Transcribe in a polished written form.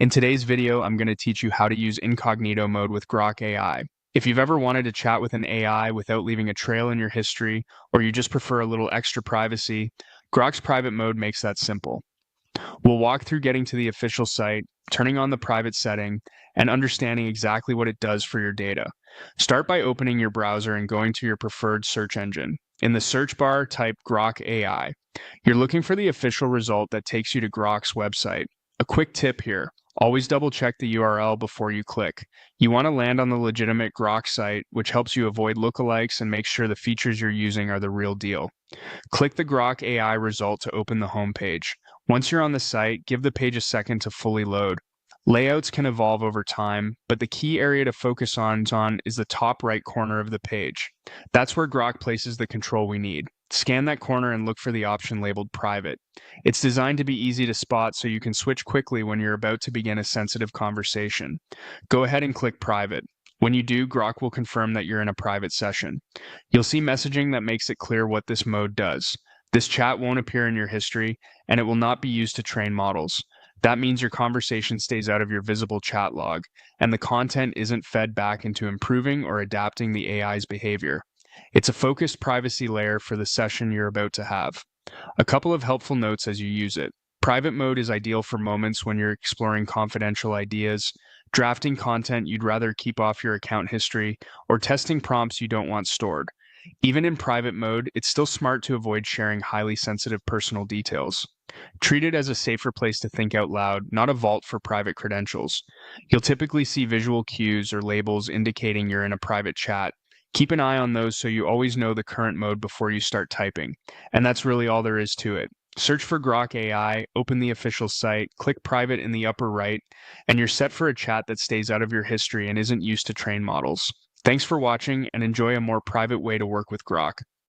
In today's video, I'm going to teach you how to use incognito mode with Grok AI. If you've ever wanted to chat with an AI without leaving a trail in your history, or you just prefer a little extra privacy, Grok's private mode makes that simple. We'll walk through getting to the official site, turning on the private setting, and understanding exactly what it does for your data. Start by opening your browser and going to your preferred search engine. In the search bar, type Grok AI. You're looking for the official result that takes you to Grok's website. A quick tip here. Always double check the URL before you click. You want to land on the legitimate Grok site, which helps you avoid lookalikes and make sure the features you're using are the real deal. Click the Grok AI result to open the home page. Once you're on the site, give the page a second to fully load. Layouts can evolve over time, but the key area to focus on is the top right corner of the page. That's where Grok places the control we need. Scan that corner and look for the option labeled Private. It's designed to be easy to spot so you can switch quickly when you're about to begin a sensitive conversation. Go ahead and click Private. When you do, Grok will confirm that you're in a private session. You'll see messaging that makes it clear what this mode does. This chat won't appear in your history, and it will not be used to train models. That means your conversation stays out of your visible chat log, and the content isn't fed back into improving or adapting the AI's behavior. It's a focused privacy layer for the session you're about to have. A couple of helpful notes as you use it. Private mode is ideal for moments when you're exploring confidential ideas, drafting content you'd rather keep off your account history, or testing prompts you don't want stored. Even in private mode, it's still smart to avoid sharing highly sensitive personal details. Treat it as a safer place to think out loud, not a vault for private credentials. You'll typically see visual cues or labels indicating you're in a private chat. Keep an eye on those so you always know the current mode before you start typing. And that's really all there is to it. Search for Grok AI, open the official site, click private in the upper right, and you're set for a chat that stays out of your history and isn't used to train models. Thanks for watching and enjoy a more private way to work with Grok.